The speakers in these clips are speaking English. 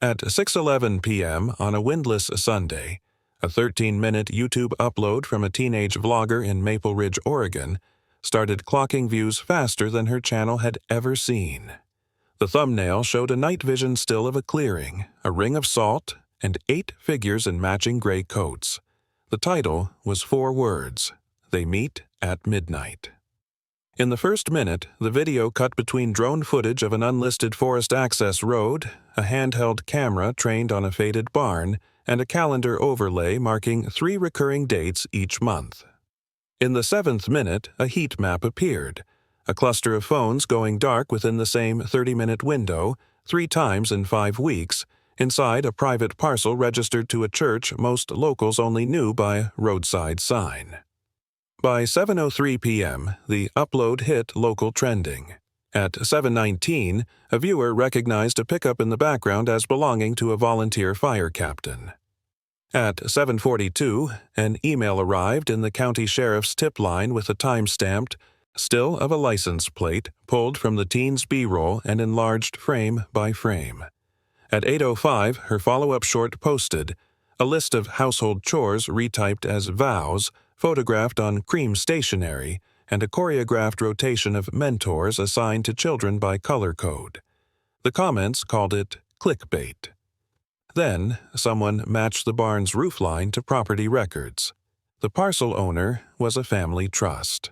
At 6:11 p.m. on a windless Sunday, a 13-minute YouTube upload from a teenage vlogger in Maple Ridge, Oregon, started clocking views faster than her channel had ever seen. The thumbnail showed a night vision still of a clearing, a ring of salt, and 8 figures in matching gray coats. The title was 4 words: "They meet at midnight." In the first minute, the video cut between drone footage of an unlisted forest access road, a handheld camera trained on a faded barn, and a calendar overlay marking 3 recurring dates each month. In the 7th minute, a heat map appeared, a cluster of phones going dark within the same 30-minute window, 3 times in 5 weeks, inside a private parcel registered to a church most locals only knew by roadside sign. By 7:03 p.m., the upload hit local trending. At 7:19, a viewer recognized a pickup in the background as belonging to a volunteer fire captain. At 7:42, an email arrived in the county sheriff's tip line with a time-stamped still of a license plate pulled from the teen's B-roll and enlarged frame by frame. At 8:05, her follow-up short posted, a list of household chores retyped as vows, photographed on cream stationery, and a choreographed rotation of mentors assigned to children by color code. The comments called it clickbait. Then, someone matched the barn's roofline to property records. The parcel owner was a family trust.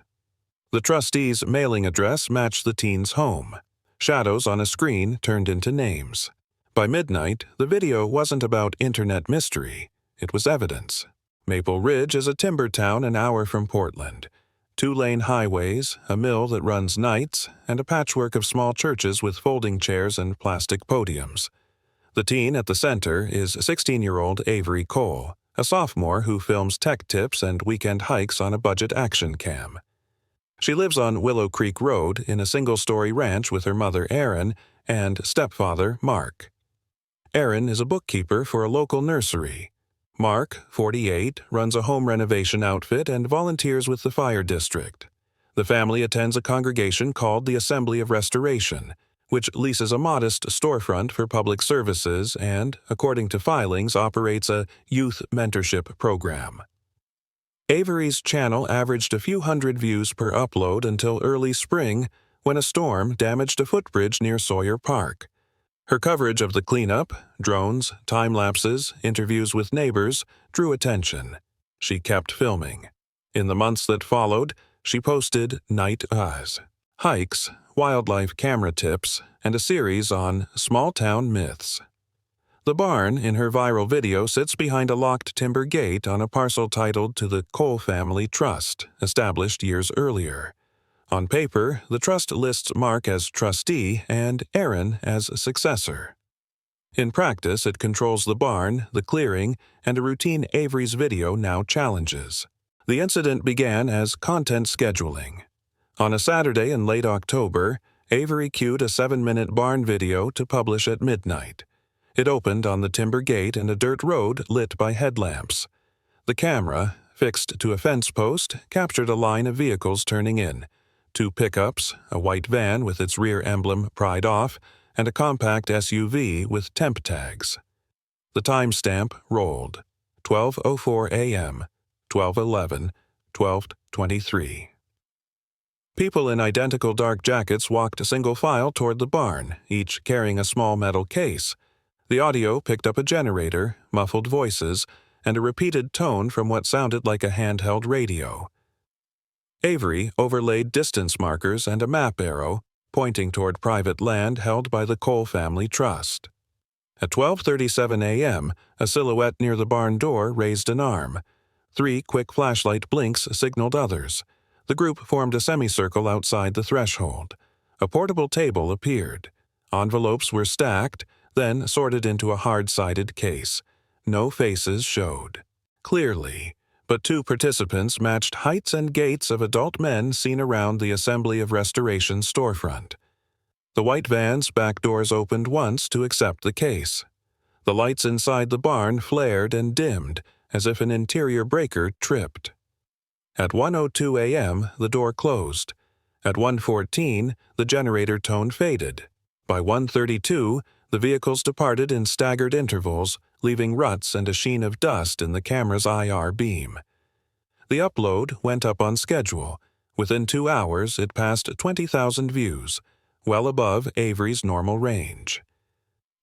The trustee's mailing address matched the teen's home. Shadows on a screen turned into names. By midnight, the video wasn't about internet mystery. It was evidence. Maple Ridge is a timber town an hour from Portland. 2-lane highways, a mill that runs nights, and a patchwork of small churches with folding chairs and plastic podiums. The teen at the center is 16-year-old Avery Cole, a sophomore who films tech tips and weekend hikes on a budget action cam. She lives on Willow Creek Road in a single-story ranch with her mother Erin and stepfather Mark. Erin is a bookkeeper for a local nursery. Mark, 48, runs a home renovation outfit and volunteers with the fire district. The family attends a congregation called the Assembly of Restoration, which leases a modest storefront for public services and, according to filings, operates a youth mentorship program. Avery's channel averaged a few hundred views per upload until early spring, when a storm damaged a footbridge near Sawyer Park. Her coverage of the cleanup, drones, time-lapses, interviews with neighbors, drew attention. She kept filming. In the months that followed, she posted lie.This, hikes, wildlife camera tips, and a series on small-town myths. The barn in her viral video sits behind a locked timber gate on a parcel titled to the Cole Family Trust, established years earlier. On paper, the trust lists Mark as trustee and Erin as successor. In practice, it controls the barn, the clearing, and a routine Avery's video now challenges. The incident began as content scheduling. On a Saturday in late October, Avery queued a 7-minute barn video to publish at midnight. It opened on the timber gate and a dirt road lit by headlamps. The camera, fixed to a fence post, captured a line of vehicles turning in. 2 pickups, a white van with its rear emblem pried off, and a compact SUV with temp tags. The timestamp rolled: 12:04 a.m., 12:11, 12:23. People in identical dark jackets walked single file toward the barn, each carrying a small metal case. The audio picked up a generator, muffled voices, and a repeated tone from what sounded like a handheld radio. Avery overlaid distance markers and a map arrow, pointing toward private land held by the Cole Family Trust. At 12:37 a.m., a silhouette near the barn door raised an arm. 3 quick flashlight blinks signaled others. The group formed a semicircle outside the threshold. A portable table appeared. Envelopes were stacked, then sorted into a hard-sided case. No faces showed. Clearly, but 2 participants matched heights and gaits of adult men seen around the Assembly of Restoration storefront. The white van's back doors opened once to accept the case. The lights inside the barn flared and dimmed, as if an interior breaker tripped. At 1:02 a.m., the door closed. At 1:14, the generator tone faded. By 1:32, The vehicles departed in staggered intervals, leaving ruts and a sheen of dust in the camera's IR beam. The upload went up on schedule. Within 2 hours, it passed 20,000 views, well above Avery's normal range.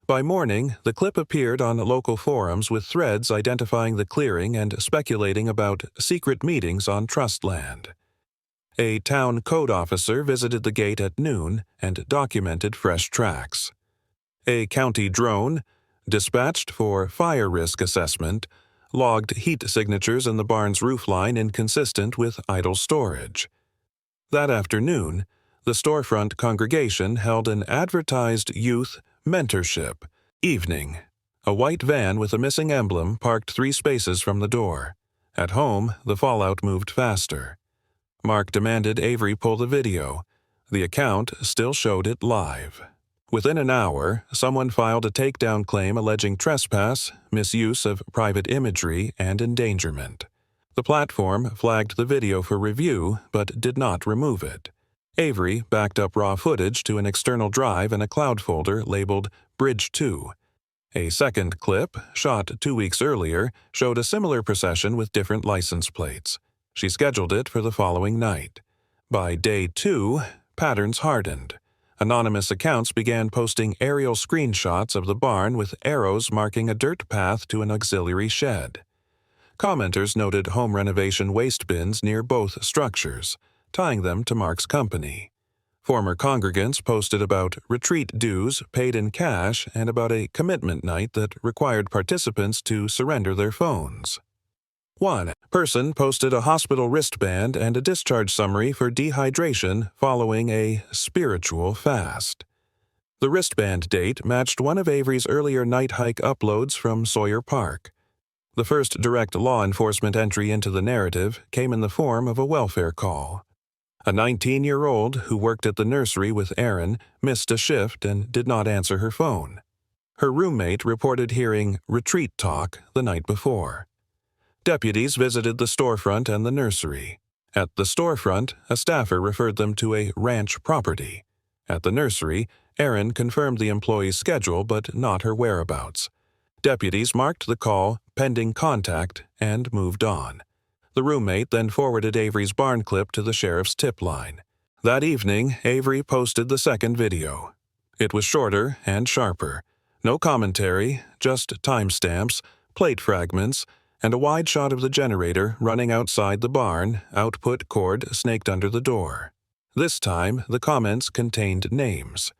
By morning, the clip appeared on local forums with threads identifying the clearing and speculating about secret meetings on trust land. A town code officer visited the gate at noon and documented fresh tracks. A county drone, dispatched for fire risk assessment, logged heat signatures in the barn's roofline inconsistent with idle storage. That afternoon, the storefront congregation held an advertised youth mentorship evening. A white van with a missing emblem parked 3 spaces from the door. At home, the fallout moved faster. Mark demanded Avery pull the video. The account still showed it live. Within an hour, someone filed a takedown claim alleging trespass, misuse of private imagery, and endangerment. The platform flagged the video for review but did not remove it. Avery backed up raw footage to an external drive in a cloud folder labeled Bridge 2. A second clip, shot 2 weeks earlier, showed a similar procession with different license plates. She scheduled it for the following night. By day 2, patterns hardened. Anonymous accounts began posting aerial screenshots of the barn with arrows marking a dirt path to an auxiliary shed. Commenters noted home renovation waste bins near both structures, tying them to Mark's company. Former congregants posted about retreat dues paid in cash and about a commitment night that required participants to surrender their phones. One person posted a hospital wristband and a discharge summary for dehydration following a spiritual fast. The wristband date matched one of Avery's earlier night hike uploads from Sawyer Park. The first direct law enforcement entry into the narrative came in the form of a welfare call. A 19-year-old who worked at the nursery with Aaron missed a shift and did not answer her phone. Her roommate reported hearing retreat talk the night before. Deputies visited the storefront and the nursery. At the storefront, a staffer referred them to a ranch property. At the nursery, Aaron confirmed the employee's schedule but not her whereabouts. Deputies marked the call pending contact and moved on. The roommate then forwarded Avery's barn clip to the sheriff's tip line. That evening, Avery posted the second video. It was shorter and sharper. No commentary, just timestamps, plate fragments, and a wide shot of the generator running outside the barn, output cord snaked under the door. This time, the comments contained names.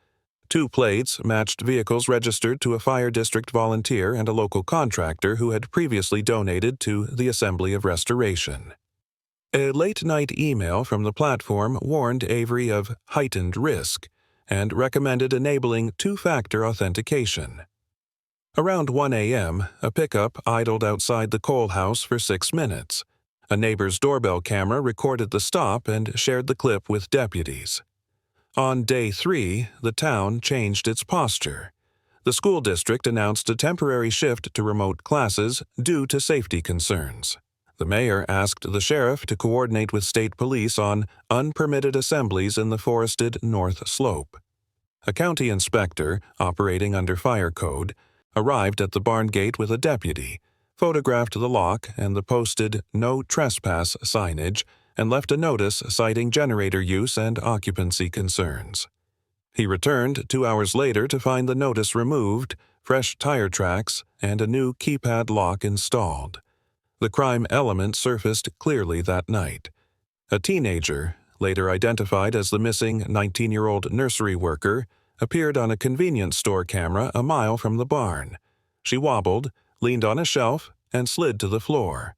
2 plates matched vehicles registered to a fire district volunteer and a local contractor who had previously donated to the Assembly of Restoration. A late-night email from the platform warned Avery of heightened risk and recommended enabling 2-factor authentication. Around 1 a.m., a pickup idled outside the coal house for 6 minutes. A neighbor's doorbell camera recorded the stop and shared the clip with deputies. On day 3, the town changed its posture. The school district announced a temporary shift to remote classes due to safety concerns. The mayor asked the sheriff to coordinate with state police on unpermitted assemblies in the forested North Slope. A county inspector, operating under fire code, arrived at the barn gate with a deputy, photographed the lock and the posted "No Trespass" signage, and left a notice citing generator use and occupancy concerns. He returned 2 hours later to find the notice removed, fresh tire tracks, and a new keypad lock installed. The crime element surfaced clearly that night. A teenager, later identified as the missing 19-year-old nursery worker, appeared on a convenience store camera a mile from the barn. She wobbled, leaned on a shelf, and slid to the floor.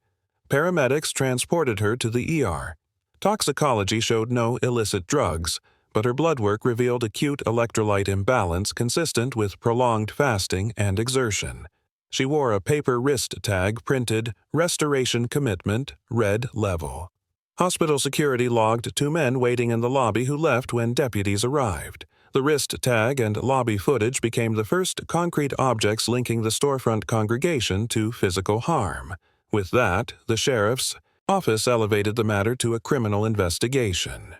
Paramedics transported her to the ER. Toxicology showed no illicit drugs, but her blood work revealed acute electrolyte imbalance consistent with prolonged fasting and exertion. She wore a paper wrist tag printed "Restoration Commitment, Red Level." Hospital security logged 2 men waiting in the lobby who left when deputies arrived. The wrist tag and lobby footage became the first concrete objects linking the storefront congregation to physical harm. With that, the sheriff's office elevated the matter to a criminal investigation.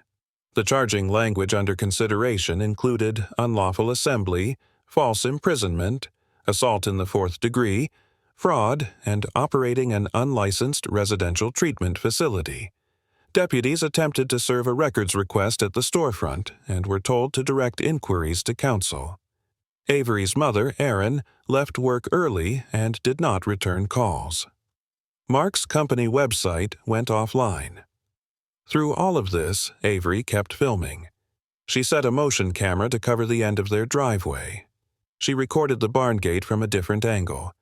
The charging language under consideration included unlawful assembly, false imprisonment, assault in the fourth degree, fraud, and operating an unlicensed residential treatment facility. Deputies attempted to serve a records request at the storefront and were told to direct inquiries to counsel. Avery's mother, Erin, left work early and did not return calls. Mark's company website went offline. Through all of this, Avery kept filming. She set a motion camera to cover the end of their driveway. She recorded the barn gate from a different angle.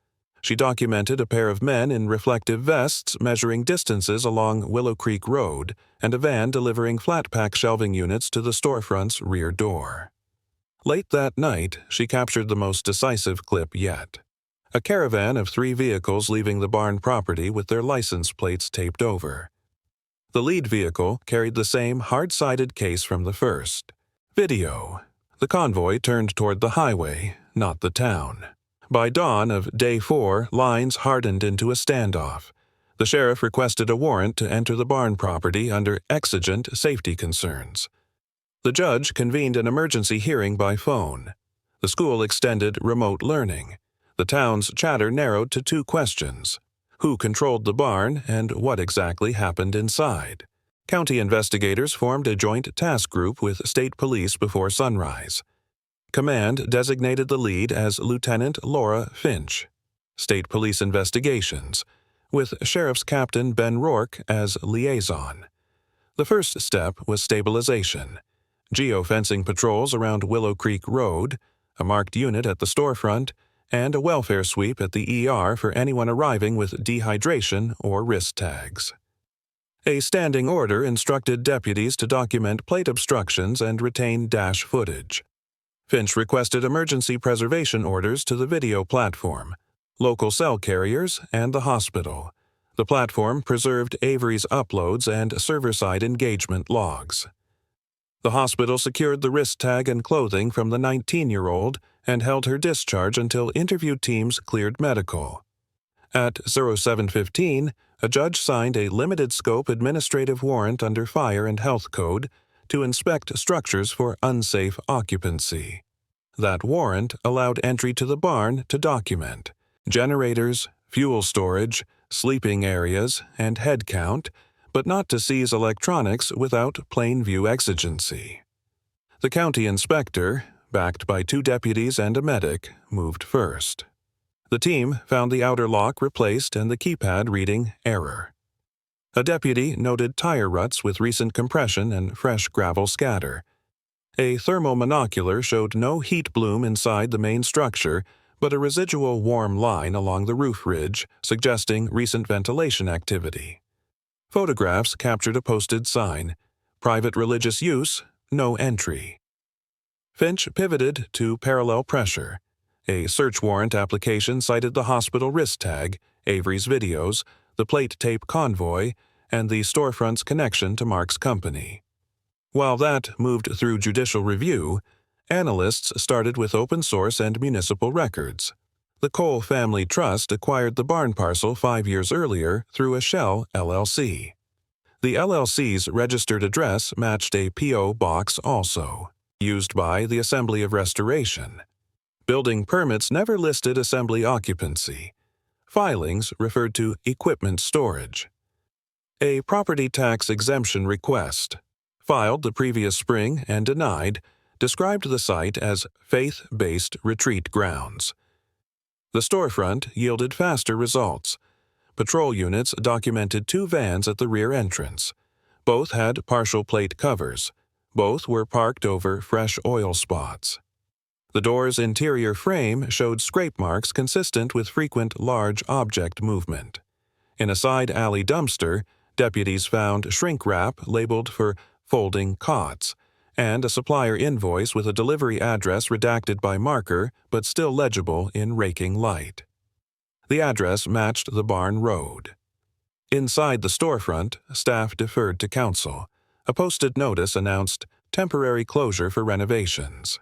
She documented a pair of men in reflective vests measuring distances along Willow Creek Road and a van delivering flat-pack shelving units to the storefront's rear door. Late that night, she captured the most decisive clip yet. A caravan of 3 vehicles leaving the barn property with their license plates taped over. The lead vehicle carried the same hard-sided case from the first. Video. The convoy turned toward the highway, not the town. By dawn of Day 4, lines hardened into a standoff. The sheriff requested a warrant to enter the barn property under exigent safety concerns. The judge convened an emergency hearing by phone. The school extended remote learning. The town's chatter narrowed to 2 questions: who controlled the barn and what exactly happened inside? County investigators formed a joint task group with state police before sunrise. Command designated the lead as Lieutenant Laura Finch. State Police Investigations, with Sheriff's Captain Ben Rourke as liaison. The first step was stabilization. Geofencing patrols around Willow Creek Road, a marked unit at the storefront, and a welfare sweep at the ER for anyone arriving with dehydration or wrist tags. A standing order instructed deputies to document plate obstructions and retain dash footage. Finch requested emergency preservation orders to the video platform, local cell carriers, and the hospital. The platform preserved Avery's uploads and server-side engagement logs. The hospital secured the wrist tag and clothing from the 19-year-old and held her discharge until interview teams cleared medical. At 07:15, a judge signed a limited-scope administrative warrant under Fire and Health Code to inspect structures for unsafe occupancy. That warrant allowed entry to the barn to document generators, fuel storage, sleeping areas, and head count, but not to seize electronics without plain view exigency. The county inspector, backed by 2 deputies and a medic, moved first. The team found the outer lock replaced and the keypad reading error. A deputy noted tire ruts with recent compression and fresh gravel scatter. A thermal monocular showed no heat bloom inside the main structure, but a residual warm line along the roof ridge, suggesting recent ventilation activity. Photographs captured a posted sign: private religious use, no entry. Finch pivoted to parallel pressure. A search warrant application cited the hospital wrist tag, Avery's videos, the plate tape convoy, and the storefront's connection to Mark's company. While that moved through judicial review, analysts started with open source and municipal records. The Cole Family Trust acquired the barn parcel 5 years earlier through a shell LLC. The LLC's registered address matched a P.O. box also, used by the Assembly of Restoration. Building permits never listed assembly occupancy. Filings referred to equipment storage. A property tax exemption request, filed the previous spring and denied, described the site as faith-based retreat grounds. The storefront yielded faster results. Patrol units documented 2 vans at the rear entrance. Both had partial plate covers. Both were parked over fresh oil spots. The door's interior frame showed scrape marks consistent with frequent large object movement. In a side alley dumpster, deputies found shrink wrap labeled for folding cots, and a supplier invoice with a delivery address redacted by marker but still legible in raking light. The address matched the barn road. Inside the storefront, staff deferred to counsel. A posted notice announced temporary closure for renovations.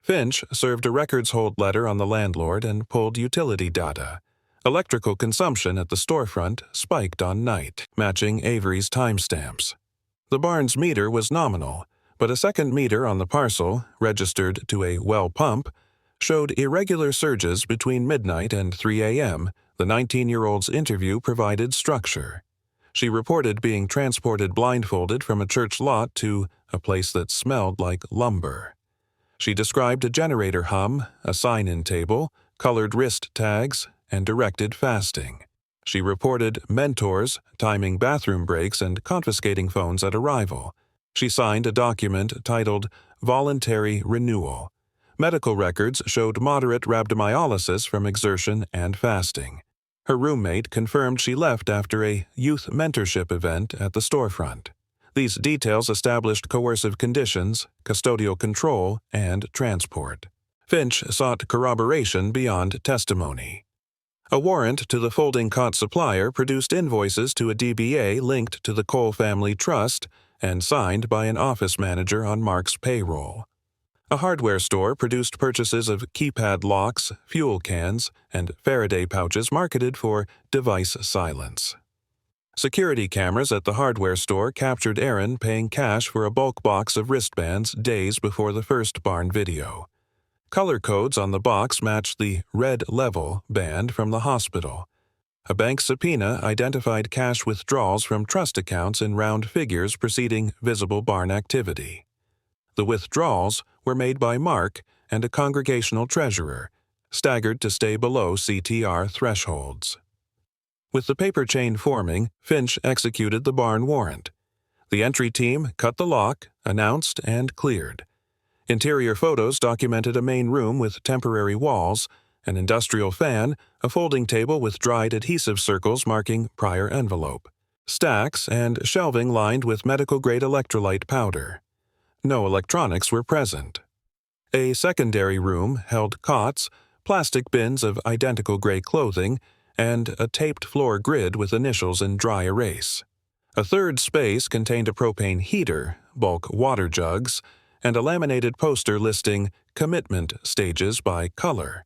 Finch served a records hold letter on the landlord and pulled utility data. Electrical consumption at the storefront spiked on night, matching Avery's timestamps. The barn's meter was nominal, but a second meter on the parcel, registered to a well pump, showed irregular surges between midnight and 3 a.m. The 19-year-old's interview provided structure. She reported being transported blindfolded from a church lot to a place that smelled like lumber. She described a generator hum, a sign-in table, colored wrist tags, and directed fasting. She reported mentors, timing bathroom breaks, and confiscating phones at arrival. She signed a document titled Voluntary Renewal. Medical records showed moderate rhabdomyolysis from exertion and fasting. Her roommate confirmed she left after a youth mentorship event at the storefront. These details established coercive conditions, custodial control, and transport. Finch sought corroboration beyond testimony. A warrant to the folding cot supplier produced invoices to a DBA linked to the Cole Family Trust and signed by an office manager on Mark's payroll. A hardware store produced purchases of keypad locks, fuel cans, and Faraday pouches marketed for device silence. Security cameras at the hardware store captured Aaron paying cash for a bulk box of wristbands days before the first barn video. Color codes on the box matched the red level band from the hospital. A bank subpoena identified cash withdrawals from trust accounts in round figures preceding visible barn activity. The withdrawals were made by Mark and a congregational treasurer, staggered to stay below CTR thresholds. With the paper chain forming, Finch executed the barn warrant. The entry team cut the lock, announced, and cleared. Interior photos documented a main room with temporary walls, an industrial fan, a folding table with dried adhesive circles marking prior envelope, stacks and shelving lined with medical-grade electrolyte powder. No electronics were present. A secondary room held cots, plastic bins of identical gray clothing, and a taped floor grid with initials in dry erase. A third space contained a propane heater, bulk water jugs, and a laminated poster listing commitment stages by color.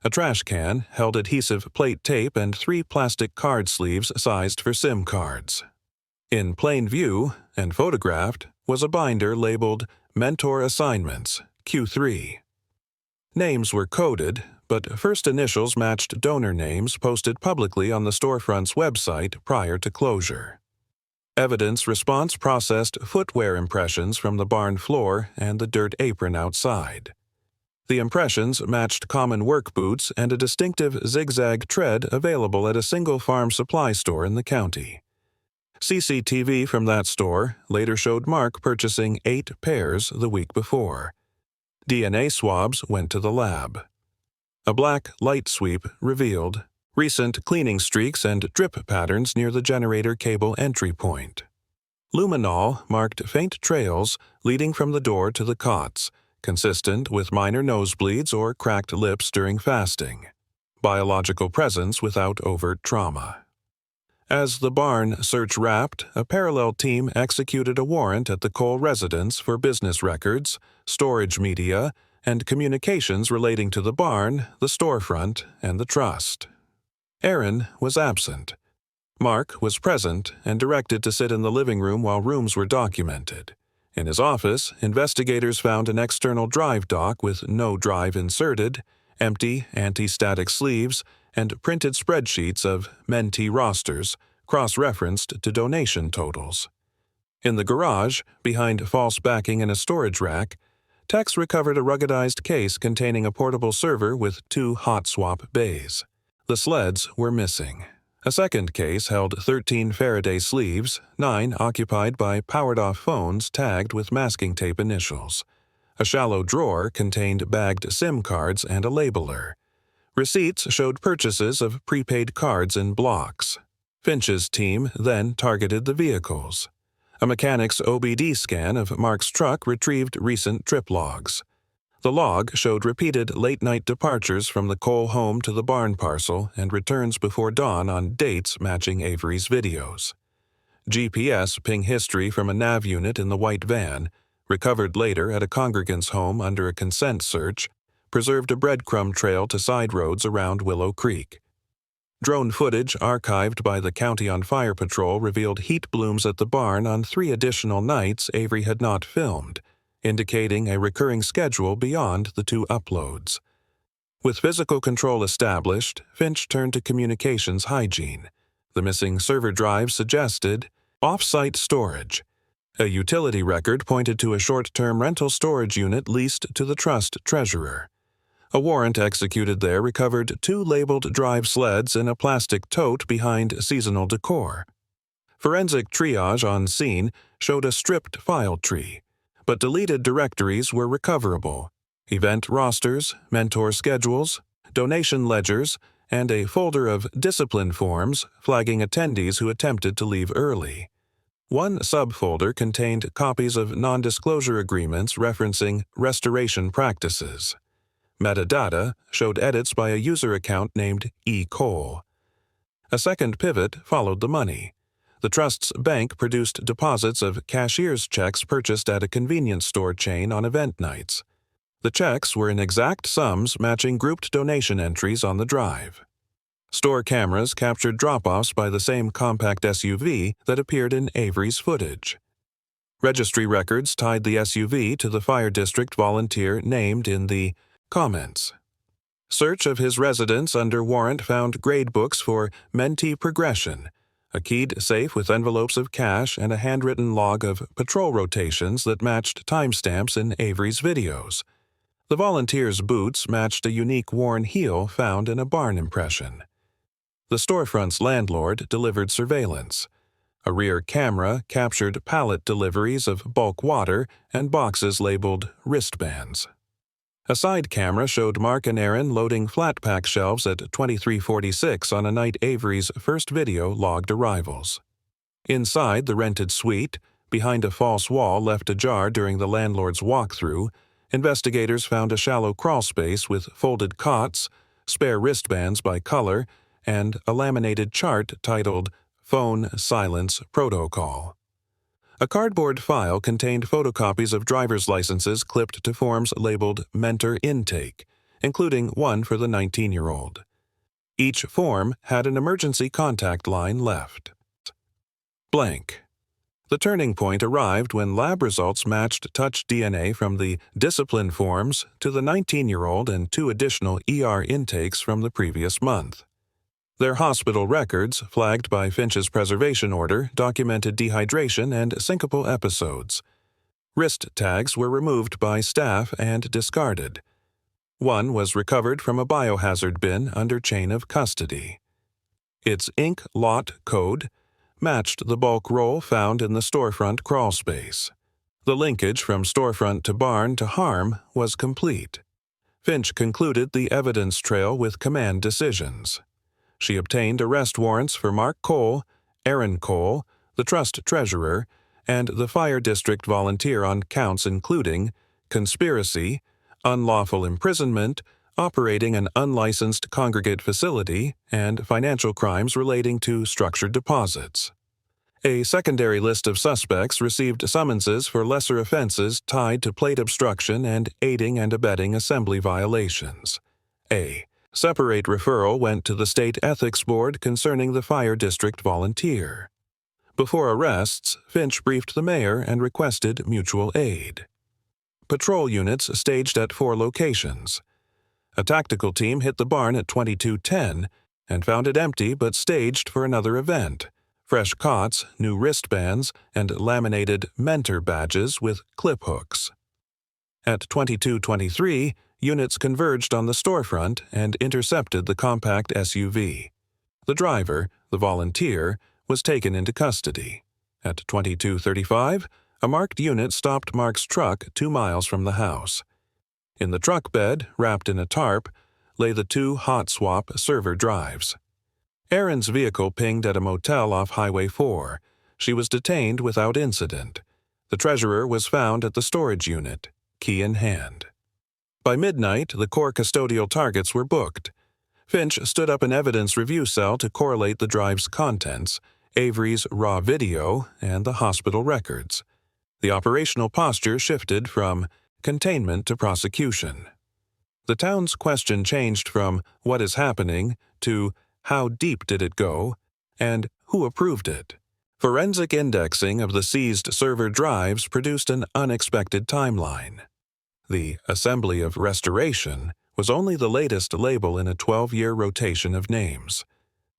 A trash can held adhesive plate tape and 3 plastic card sleeves sized for SIM cards. In plain view, and photographed, was a binder labeled Mentor Assignments, Q3. Names were coded, but first initials matched donor names posted publicly on the storefront's website prior to closure. Evidence response processed footwear impressions from the barn floor and the dirt apron outside. The impressions matched common work boots and a distinctive zigzag tread available at a single farm supply store in the county. CCTV from that store later showed Mark purchasing 8 pairs the week before. DNA swabs went to the lab. A black light sweep revealed recent cleaning streaks and drip patterns near the generator cable entry point. Luminol marked faint trails leading from the door to the cots, consistent with minor nosebleeds or cracked lips during fasting. Biological presence without overt trauma. As the barn search wrapped, a parallel team executed a warrant at the Cole residence for business records, storage media, and communications relating to the barn, the storefront, and the trust. Aaron was absent. Mark was present and directed to sit in the living room while rooms were documented. In his office, investigators found an external drive dock with no drive inserted, empty anti-static sleeves, and printed spreadsheets of mentee rosters, cross-referenced to donation totals. In the garage, behind false backing in a storage rack, techs recovered a ruggedized case containing a portable server with 2 hot swap bays. The sleds were missing. A second case held 13 Faraday sleeves, 9 occupied by powered-off phones tagged with masking tape initials. A shallow drawer contained bagged SIM cards and a labeler. Receipts showed purchases of prepaid cards in blocks. Finch's team then targeted the vehicles. A mechanic's OBD scan of Mark's truck retrieved recent trip logs. The log showed repeated late-night departures from the Cole home to the barn parcel and returns before dawn on dates matching Avery's videos. GPS ping history from a nav unit in the white van, recovered later at a congregant's home under a consent search, preserved a breadcrumb trail to side roads around Willow Creek. Drone footage archived by the County on Fire Patrol revealed heat blooms at the barn on 3 additional nights Avery had not filmed, indicating a recurring schedule beyond the 2 uploads. With physical control established, Finch turned to communications hygiene. The missing server drive suggested off-site storage. A utility record pointed to a short-term rental storage unit leased to the trust treasurer. A warrant executed there recovered 2 labeled drive sleds in a plastic tote behind seasonal decor. Forensic triage on scene showed a stripped file tree, but deleted directories were recoverable. Event rosters, mentor schedules, donation ledgers, and a folder of discipline forms flagging attendees who attempted to leave early. One subfolder contained copies of non-disclosure agreements referencing restoration practices. Metadata showed edits by a user account named E. Cole. A second pivot followed the money. The trust's bank produced deposits of cashier's checks purchased at a convenience store chain on event nights. The checks were in exact sums matching grouped donation entries on the drive. Store cameras captured drop-offs by the same compact SUV that appeared in Avery's footage. Registry records tied the SUV to the fire district volunteer named in the comments. Search of his residence under warrant found gradebooks for mentee progression, a keyed safe with envelopes of cash, and a handwritten log of patrol rotations that matched timestamps in Avery's videos. The volunteer's boots matched a unique worn heel found in a barn impression. The storefront's landlord delivered surveillance. A rear camera captured pallet deliveries of bulk water and boxes labeled wristbands. A side camera showed Mark and Aaron loading flat-pack shelves at 2346 on a night Avery's first video logged arrivals. Inside the rented suite, behind a false wall left ajar during the landlord's walkthrough, investigators found a shallow crawlspace with folded cots, spare wristbands by color, and a laminated chart titled Phone Silence Protocol. A cardboard file contained photocopies of driver's licenses clipped to forms labeled Mentor Intake, including one for the 19-year-old. Each form had an emergency contact line left. Blank. The turning point arrived when lab results matched touch DNA from the discipline forms to the 19-year-old and 2 additional ER intakes from the previous month. Their hospital records, flagged by Finch's preservation order, documented dehydration and syncopal episodes. Wrist tags were removed by staff and discarded. One was recovered from a biohazard bin under chain of custody. Its ink lot code matched the bulk roll found in the storefront crawlspace. The linkage from storefront to barn to harm was complete. Finch concluded the evidence trail with command decisions. She obtained arrest warrants for Mark Cole, Aaron Cole, the trust treasurer, and the fire district volunteer on counts including conspiracy, unlawful imprisonment, operating an unlicensed congregate facility, and financial crimes relating to structured deposits. A secondary list of suspects received summonses for lesser offenses tied to plate obstruction and aiding and abetting assembly violations. A separate referral went to the State Ethics Board concerning the fire district volunteer. Before arrests, Finch briefed the mayor and requested mutual aid. Patrol units staged at 4 locations. A tactical team hit the barn at 2210 and found it empty but staged for another event: fresh cots, new wristbands, and laminated mentor badges with clip hooks. At 2223, units converged on the storefront and intercepted the compact SUV. The driver, the volunteer, was taken into custody. At 2235, a marked unit stopped Mark's truck 2 miles from the house. In the truck bed, wrapped in a tarp, lay the 2 hot swap server drives. Aaron's vehicle pinged at a motel off Highway 4. She was detained without incident. The treasurer was found at the storage unit, key in hand. By midnight, the core custodial targets were booked. Finch stood up an evidence review cell to correlate the drive's contents, Avery's raw video, and the hospital records. The operational posture shifted from containment to prosecution. The town's question changed from "what is happening" to "how deep did it go?" and "who approved it?" Forensic indexing of the seized server drives produced an unexpected timeline. The assembly of restoration was only the latest label in a 12-year rotation of names.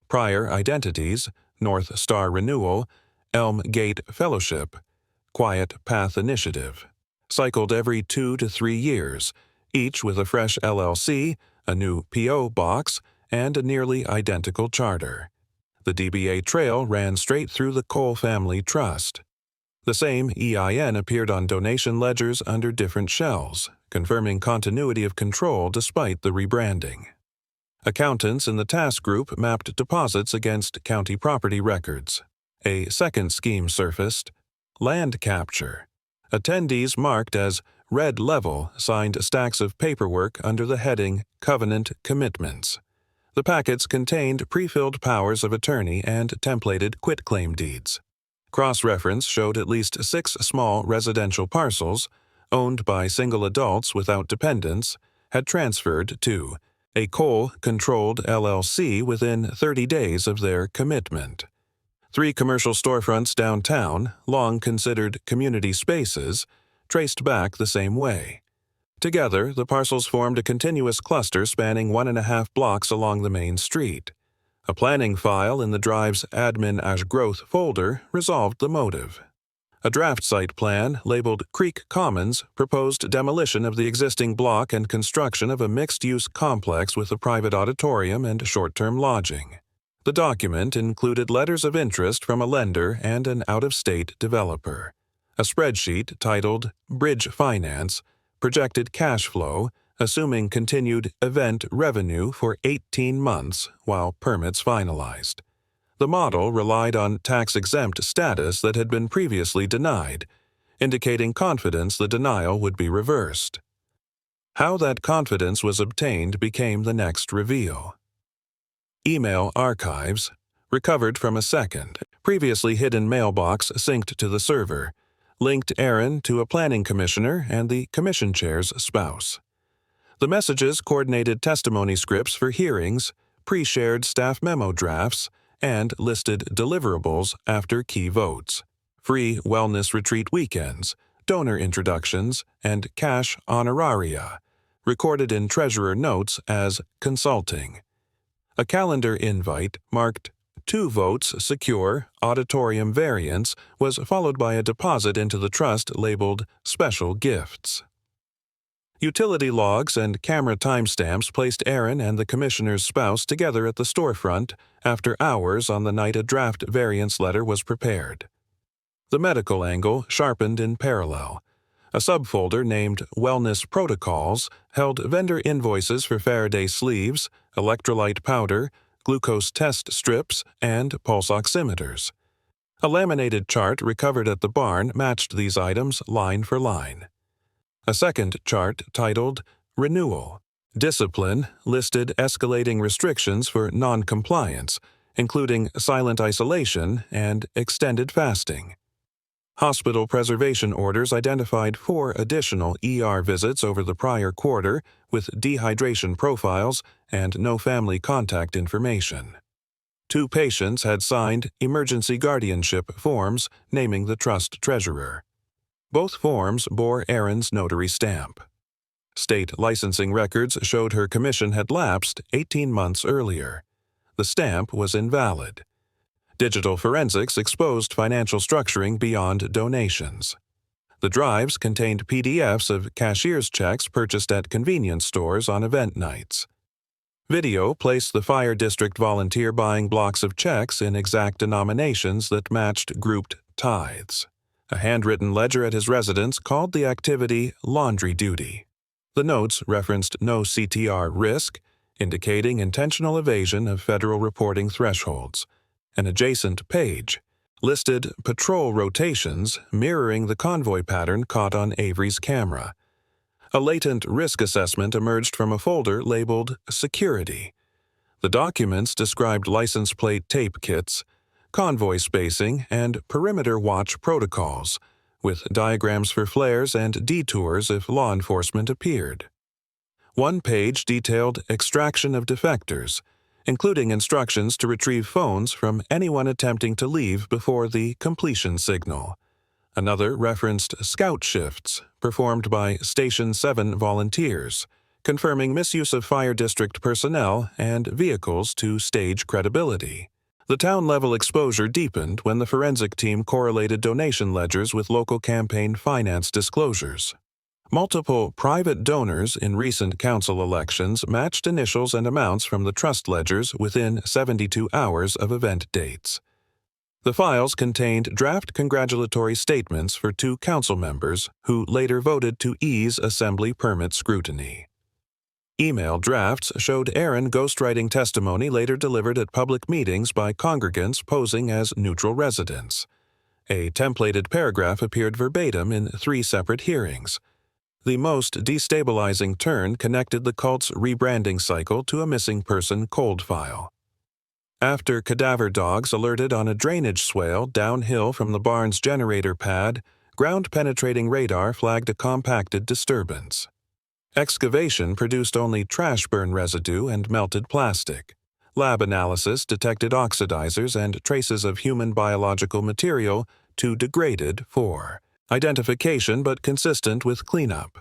Prior identities, North Star Renewal, Elm Gate Fellowship, Quiet Path Initiative, cycled every 2 to 3 years, each with a fresh LLC, a new P.O. box, and a nearly identical charter. The DBA trail ran straight through the Cole Family Trust. The same EIN appeared on donation ledgers under different shells, confirming continuity of control despite the rebranding. Accountants in the task group mapped deposits against county property records. A second scheme surfaced: land capture. Attendees marked as red level signed stacks of paperwork under the heading Covenant Commitments. The packets contained pre-filled powers of attorney and templated quitclaim deeds. Cross-reference showed at least 6 small residential parcels, owned by single adults without dependents, had transferred to a Cole-controlled LLC within 30 days of their commitment. 3 commercial storefronts downtown, long considered community spaces, traced back the same way. Together, the parcels formed a continuous cluster spanning 1.5 blocks along the main street. A planning file in the drive's Admin as Growth folder resolved the motive. A draft site plan, labeled Creek Commons, proposed demolition of the existing block and construction of a mixed-use complex with a private auditorium and short-term lodging. The document included letters of interest from a lender and an out-of-state developer. A spreadsheet titled Bridge Finance projected cash flow, assuming continued event revenue for 18 months while permits finalized. The model relied on tax-exempt status that had been previously denied, indicating confidence the denial would be reversed. How that confidence was obtained became the next reveal. Email archives, recovered from a second, previously hidden mailbox synced to the server, linked Aaron to a planning commissioner and the commission chair's spouse. The messages coordinated testimony scripts for hearings, pre-shared staff memo drafts, and listed deliverables after key votes: free wellness retreat weekends, donor introductions, and cash honoraria, recorded in treasurer notes as consulting. A calendar invite marked 2 votes secure auditorium variance was followed by a deposit into the trust labeled special gifts. Utility logs and camera timestamps placed Aaron and the commissioner's spouse together at the storefront after hours on the night a draft variance letter was prepared. The medical angle sharpened in parallel. A subfolder named Wellness Protocols held vendor invoices for Faraday sleeves, electrolyte powder, glucose test strips, and pulse oximeters. A laminated chart recovered at the barn matched these items line for line. A second chart titled Renewal. Discipline listed escalating restrictions for non-compliance, including silent isolation and extended fasting. Hospital preservation orders identified 4 additional ER visits over the prior quarter with dehydration profiles and no family contact information. 2 patients had signed emergency guardianship forms naming the trust treasurer. Both forms bore Aaron's notary stamp. State licensing records showed her commission had lapsed 18 months earlier. The stamp was invalid. Digital forensics exposed financial structuring beyond donations. The drives contained PDFs of cashier's checks purchased at convenience stores on event nights. Video placed the fire district volunteer buying blocks of checks in exact denominations that matched grouped tithes. A handwritten ledger at his residence called the activity laundry duty. The notes referenced no CTR risk, indicating intentional evasion of federal reporting thresholds. An adjacent page listed patrol rotations mirroring the convoy pattern caught on Avery's camera. A latent risk assessment emerged from a folder labeled Security. The documents described license plate tape kits, convoy spacing, and perimeter watch protocols, with diagrams for flares and detours if law enforcement appeared. One page detailed extraction of defectors, including instructions to retrieve phones from anyone attempting to leave before the completion signal. Another referenced scout shifts performed by Station 7 volunteers, confirming misuse of fire district personnel and vehicles to stage credibility. The town-level exposure deepened when the forensic team correlated donation ledgers with local campaign finance disclosures. Multiple private donors in recent council elections matched initials and amounts from the trust ledgers within 72 hours of event dates. The files contained draft congratulatory statements for 2 council members who later voted to ease assembly permit scrutiny. Email drafts showed Aaron ghostwriting testimony later delivered at public meetings by congregants posing as neutral residents. A templated paragraph appeared verbatim in 3 separate hearings. The most destabilizing turn connected the cult's rebranding cycle to a missing person cold file. After cadaver dogs alerted on a drainage swale downhill from the barn's generator pad, ground-penetrating radar flagged a compacted disturbance. Excavation produced only trash burn residue and melted plastic. Lab analysis detected oxidizers and traces of human biological material, too degraded for identification but consistent with cleanup.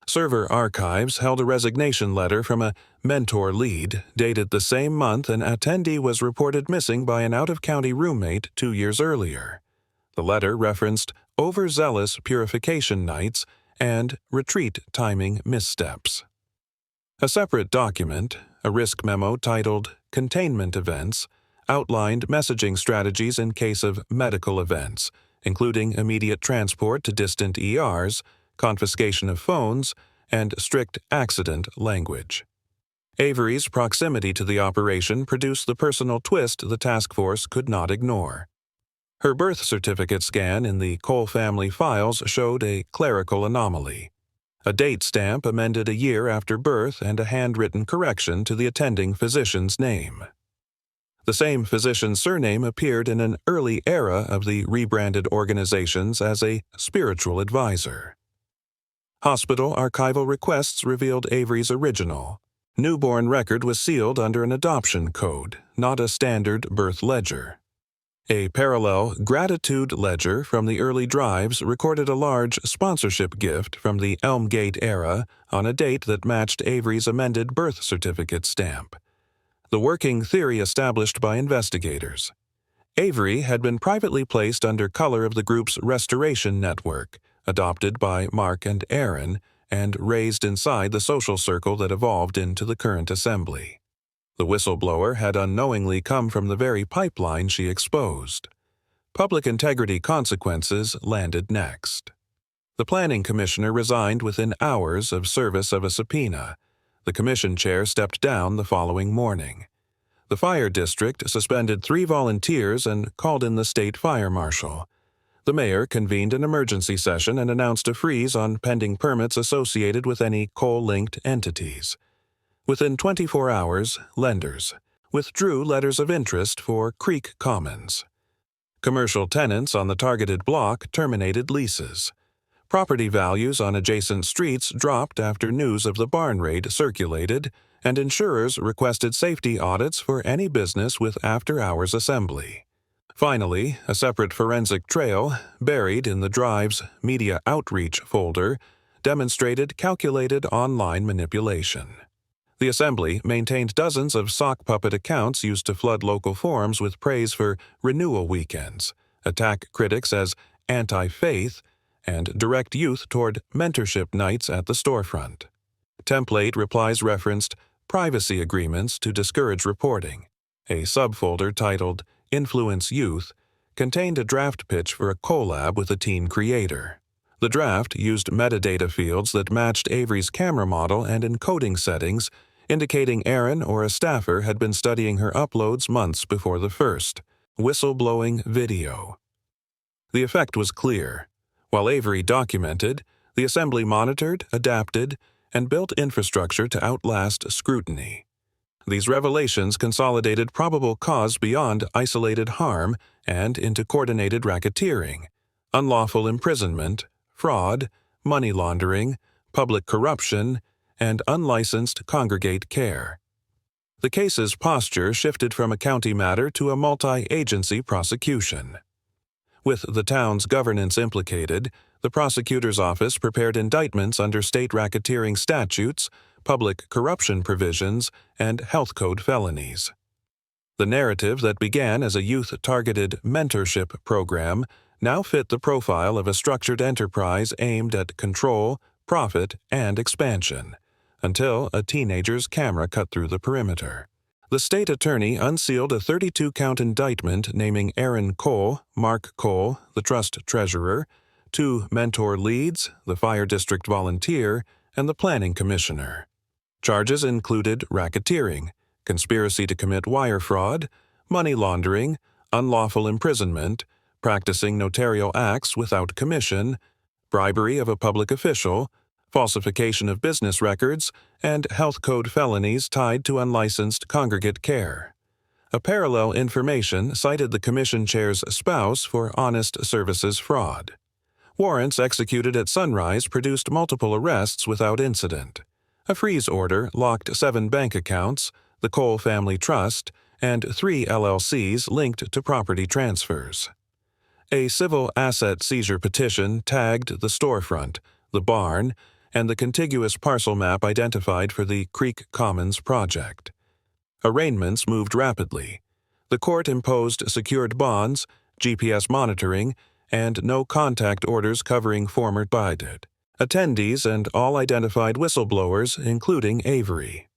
Server Archives held a resignation letter from a mentor lead dated the same month an attendee was reported missing by an out-of-county roommate 2 years earlier. The letter referenced overzealous purification nights and retreat timing missteps. A separate document, a risk memo titled Containment Events, outlined messaging strategies in case of medical events, including immediate transport to distant ERs, confiscation of phones, and strict accident language. Avery's proximity to the operation produced the personal twist the task force could not ignore. Her birth certificate scan in the Cole family files showed a clerical anomaly. A date stamp amended a year after birth and a handwritten correction to the attending physician's name. The same physician's surname appeared in an early era of the rebranded organizations as a spiritual advisor. Hospital archival requests revealed Avery's original. Newborn record was sealed under an adoption code, not a standard birth ledger. A parallel gratitude ledger from the early drives recorded a large sponsorship gift from the Elmgate era on a date that matched Avery's amended birth certificate stamp. The working theory established by investigators. Avery had been privately placed under color of the group's restoration network, adopted by Mark and Aaron, and raised inside the social circle that evolved into the current assembly. The whistleblower had unknowingly come from the very pipeline she exposed. Public integrity consequences landed next. The planning commissioner resigned within hours of service of a subpoena. The commission chair stepped down the following morning. The fire district suspended 3 volunteers and called in the state fire marshal. The mayor convened an emergency session and announced a freeze on pending permits associated with any coal-linked entities. Within 24 hours, lenders withdrew letters of interest for Creek Commons. Commercial tenants on the targeted block terminated leases. Property values on adjacent streets dropped after news of the barn raid circulated, and insurers requested safety audits for any business with after-hours assembly. Finally, a separate forensic trail, buried in the drive's media outreach folder, demonstrated calculated online manipulation. The assembly maintained dozens of sock puppet accounts used to flood local forums with praise for renewal weekends, attack critics as anti-faith, and direct youth toward mentorship nights at the storefront. Template replies referenced privacy agreements to discourage reporting. A subfolder titled Influence Youth contained a draft pitch for a collab with a teen creator. The draft used metadata fields that matched Avery's camera model and encoding settings, indicating Aaron or a staffer had been studying her uploads months before the first whistleblowing video. The effect was clear. While Avery documented, the assembly monitored, adapted, and built infrastructure to outlast scrutiny. These revelations consolidated probable cause beyond isolated harm and into coordinated racketeering, unlawful imprisonment, fraud, money laundering, public corruption, and unlicensed congregate care. The case's posture shifted from a county matter to a multi-agency prosecution. With the town's governance implicated, the prosecutor's office prepared indictments under state racketeering statutes, public corruption provisions, and health code felonies. The narrative that began as a youth-targeted mentorship program now fit the profile of a structured enterprise aimed at control, profit, and expansion, until a teenager's camera cut through the perimeter. The state attorney unsealed a 32-count indictment naming Aaron Cole, Mark Cole, the trust treasurer, 2 mentor leads, the fire district volunteer, and the planning commissioner. Charges included racketeering, conspiracy to commit wire fraud, money laundering, unlawful imprisonment, practicing notarial acts without commission, bribery of a public official, falsification of business records, and health code felonies tied to unlicensed congregate care. A parallel information cited the commission chair's spouse for honest services fraud. Warrants executed at sunrise produced multiple arrests without incident. A freeze order locked 7 bank accounts, the Cole Family Trust, and 3 LLCs linked to property transfers. A civil asset seizure petition tagged the storefront, the barn, and the contiguous parcel map identified for the Creek Commons project. Arraignments moved rapidly. The court imposed secured bonds, GPS monitoring, and no-contact orders covering former Bided attendees and all identified whistleblowers, including Avery.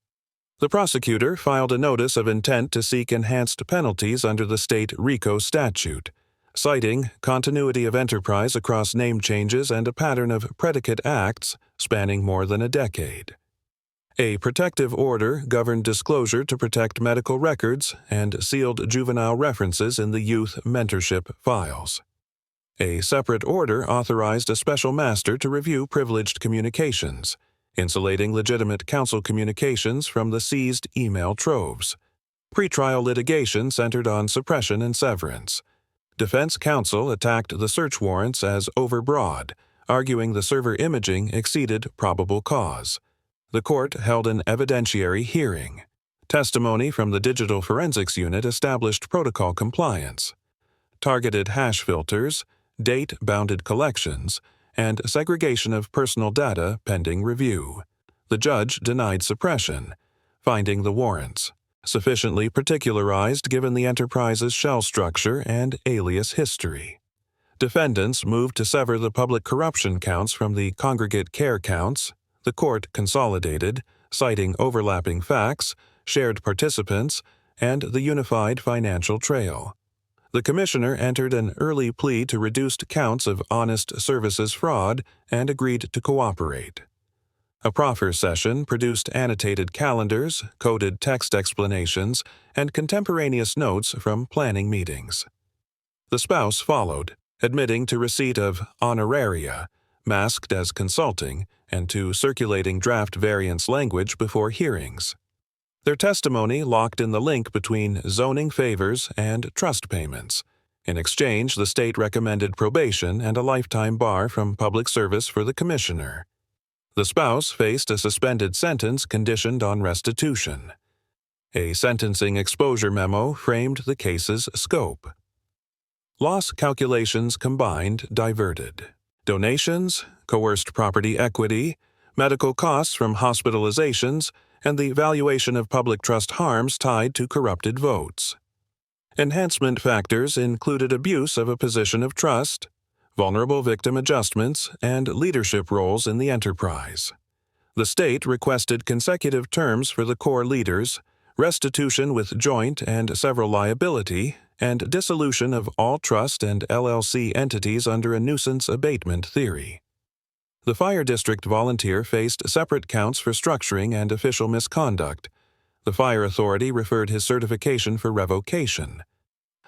The prosecutor filed a notice of intent to seek enhanced penalties under the state RICO statute, citing continuity of enterprise across name changes and a pattern of predicate acts spanning more than a decade. A protective order governed disclosure to protect medical records and sealed juvenile references in the youth mentorship files. A separate order authorized a special master to review privileged communications, insulating legitimate counsel communications from the seized email troves. Pretrial litigation centered on suppression and severance. Defense counsel attacked the search warrants as overbroad, arguing the server imaging exceeded probable cause. The court held an evidentiary hearing. Testimony from the Digital Forensics Unit established protocol compliance. Targeted hash filters, date-bounded collections, and segregation of personal data pending review. The judge denied suppression, finding the warrants sufficiently particularized given the enterprise's shell structure and alias history. Defendants moved to sever the public corruption counts from the congregate care counts. The court consolidated, citing overlapping facts, shared participants, and the unified financial trail. The commissioner entered an early plea to reduced counts of honest services fraud and agreed to cooperate. A proffer session produced annotated calendars, coded text explanations, and contemporaneous notes from planning meetings. The spouse followed, admitting to receipt of honoraria, masked as consulting, and to circulating draft variance language before hearings. Their testimony locked in the link between zoning favors and trust payments. In exchange, the state recommended probation and a lifetime bar from public service for the commissioner. The spouse faced a suspended sentence conditioned on restitution. A sentencing exposure memo framed the case's scope. Loss calculations combined diverted. Donations, coerced property equity, medical costs from hospitalizations, and the valuation of public trust harms tied to corrupted votes. Enhancement factors included abuse of a position of trust, vulnerable victim adjustments, and leadership roles in the enterprise. The state requested consecutive terms for the core leaders, restitution with joint and several liability, and dissolution of all trust and LLC entities under a nuisance abatement theory. The fire district volunteer faced separate counts for structuring and official misconduct. The fire authority referred his certification for revocation.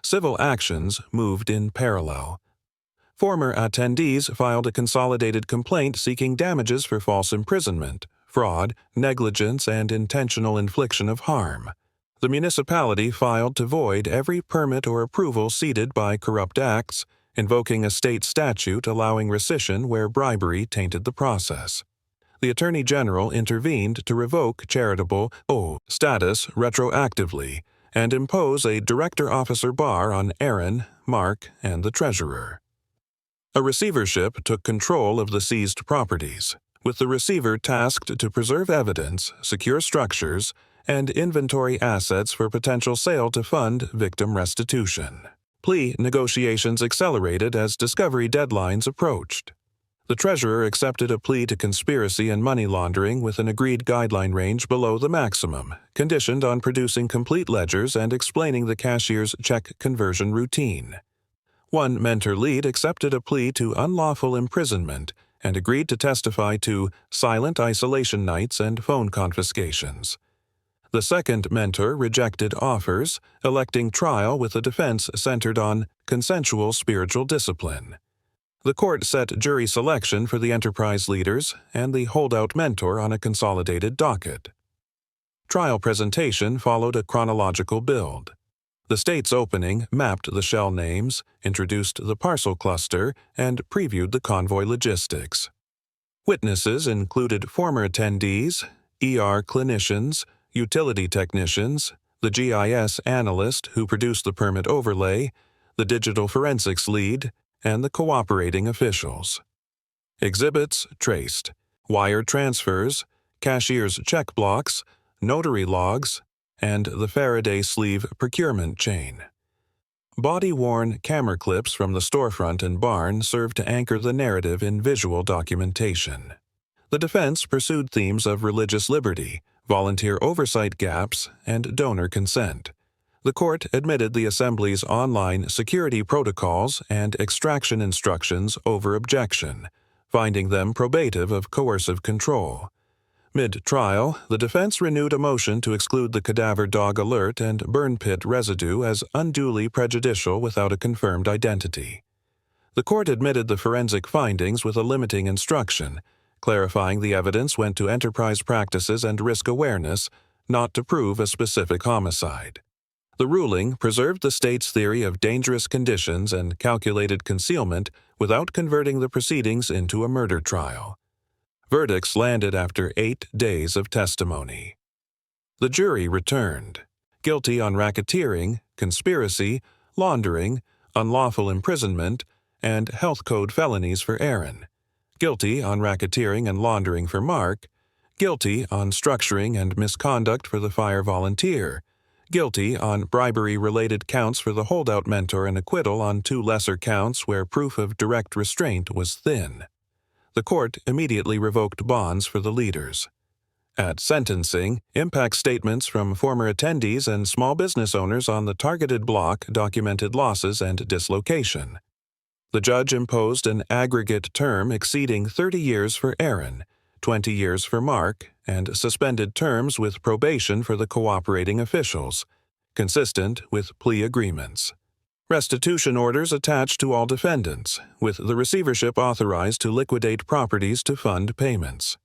Civil actions moved in parallel. Former attendees filed a consolidated complaint seeking damages for false imprisonment, fraud, negligence, and intentional infliction of harm. The municipality filed to void every permit or approval ceded by corrupt acts, invoking a state statute allowing rescission where bribery tainted the process. The Attorney General intervened to revoke charitable status retroactively and impose a director-officer bar on Aaron, Mark, and the treasurer. A receivership took control of the seized properties. with the receiver tasked to preserve evidence, secure structures, and inventory assets for potential sale to fund victim restitution. Plea negotiations accelerated as discovery deadlines approached. The treasurer accepted a plea to conspiracy and money laundering with an agreed guideline range below the maximum, conditioned on producing complete ledgers and explaining the cashier's check conversion routine. One mentor lead accepted a plea to unlawful imprisonment and agreed to testify to silent isolation nights and phone confiscations. The second mentor rejected offers, electing trial with a defense centered on consensual spiritual discipline. The court set jury selection for the enterprise leaders and the holdout mentor on a consolidated docket. Trial presentation followed a chronological build. The state's opening mapped the shell names, introduced the parcel cluster, and previewed the convoy logistics. Witnesses included former attendees, ER clinicians, utility technicians, the GIS analyst who produced the permit overlay, the digital forensics lead, and the cooperating officials. Exhibits traced: wire transfers, cashier's check blocks, notary logs, and the Faraday sleeve procurement chain. Body-worn camera clips from the storefront and barn served to anchor the narrative in visual documentation. The defense pursued themes of religious liberty, volunteer oversight gaps, and donor consent. The court admitted the Assembly's online security protocols and extraction instructions over objection, finding them probative of coercive control. Mid-trial, the defense renewed a motion to exclude the cadaver dog alert and burn pit residue as unduly prejudicial without a confirmed identity. The court admitted the forensic findings with a limiting instruction, clarifying the evidence went to enterprise practices and risk awareness, not to prove a specific homicide. The ruling preserved the state's theory of dangerous conditions and calculated concealment without converting the proceedings into a murder trial. Verdicts landed after 8 days of testimony. The jury returned: guilty on racketeering, conspiracy, laundering, unlawful imprisonment, and health code felonies for Aaron; guilty on racketeering and laundering for Mark; guilty on structuring and misconduct for the fire volunteer; guilty on bribery-related counts for the holdout mentor, and acquittal on 2 lesser counts where proof of direct restraint was thin. The court immediately revoked bonds for the leaders. At sentencing, impact statements from former attendees and small business owners on the targeted block documented losses and dislocation. The judge imposed an aggregate term exceeding 30 years for Aaron, 20 years for Mark, and suspended terms with probation for the cooperating officials, consistent with plea agreements. Restitution orders attached to all defendants, with the receivership authorized to liquidate properties to fund payments.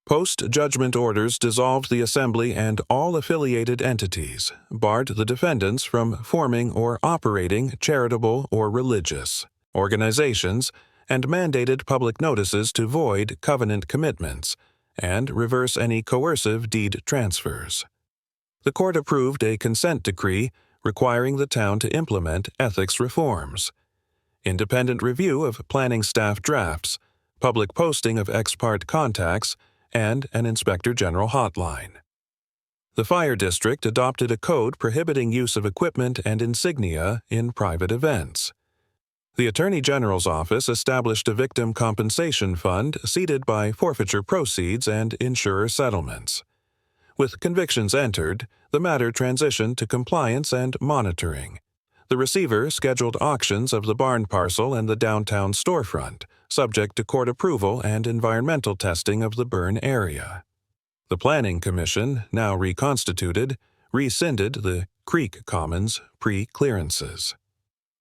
Post-judgment orders dissolved the Assembly and all affiliated entities, barred the defendants from forming or operating charitable or religious organizations, and mandated public notices to void covenant commitments and reverse any coercive deed transfers. The court approved a consent decree requiring the town to implement ethics reforms, independent review of planning staff drafts, public posting of ex parte contacts, and an inspector general hotline. The fire district adopted a code prohibiting use of equipment and insignia in private events. The Attorney General's office established a victim compensation fund seeded by forfeiture proceeds and insurer settlements. With convictions entered, the matter transitioned to compliance and monitoring. The receiver scheduled auctions of the barn parcel and the downtown storefront, subject to court approval and environmental testing of the burn area. The Planning Commission, now reconstituted, rescinded the Creek Commons pre-clearances.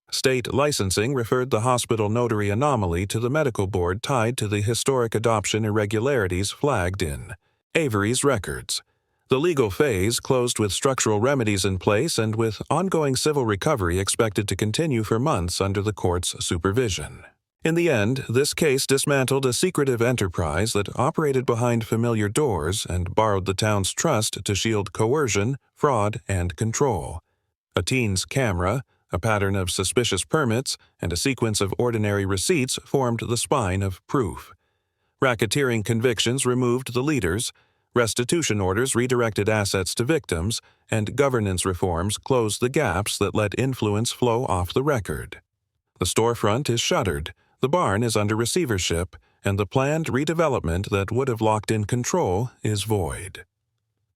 State licensing referred the hospital notary anomaly to the medical board tied to the historic adoption irregularities flagged in Avery's records. The legal phase closed with structural remedies in place and with ongoing civil recovery expected to continue for months under the court's supervision. In the end, this case dismantled a secretive enterprise that operated behind familiar doors and borrowed the town's trust to shield coercion, fraud, and control. A teen's camera, a pattern of suspicious permits, and a sequence of ordinary receipts formed the spine of proof. Racketeering convictions removed the leaders, restitution orders redirected assets to victims, and governance reforms closed the gaps that let influence flow off the record. The storefront is shuttered, the barn is under receivership, and the planned redevelopment that would have locked in control is void.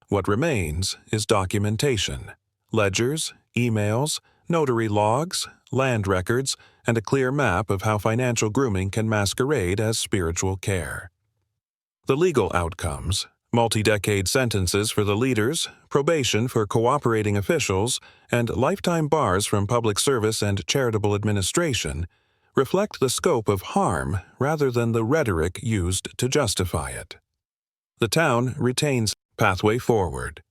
What remains is documentation: ledgers, emails, notary logs, land records, and a clear map of how financial grooming can masquerade as spiritual care. The legal outcomes: multi-decade sentences for the leaders, probation for cooperating officials, and lifetime bars from public service and charitable administration, reflect the scope of harm rather than the rhetoric used to justify it. The town retains pathway forward: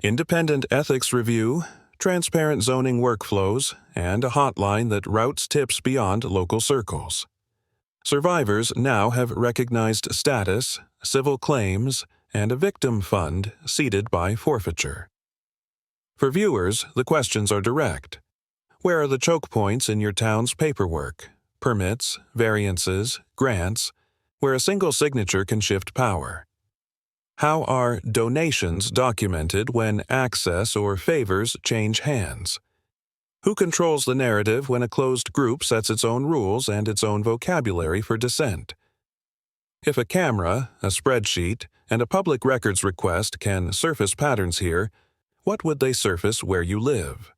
independent ethics review, transparent zoning workflows, and a hotline that routes tips beyond local circles. Survivors now have recognized status, civil claims, and a victim fund seeded by forfeiture. For viewers, the questions are direct. Where are the choke points in your town's paperwork? Permits, variances, grants, where a single signature can shift power? How are donations documented when access or favors change hands? Who controls the narrative when a closed group sets its own rules and its own vocabulary for dissent? If a camera, a spreadsheet, and a public records request can surface patterns here, what would they surface where you live?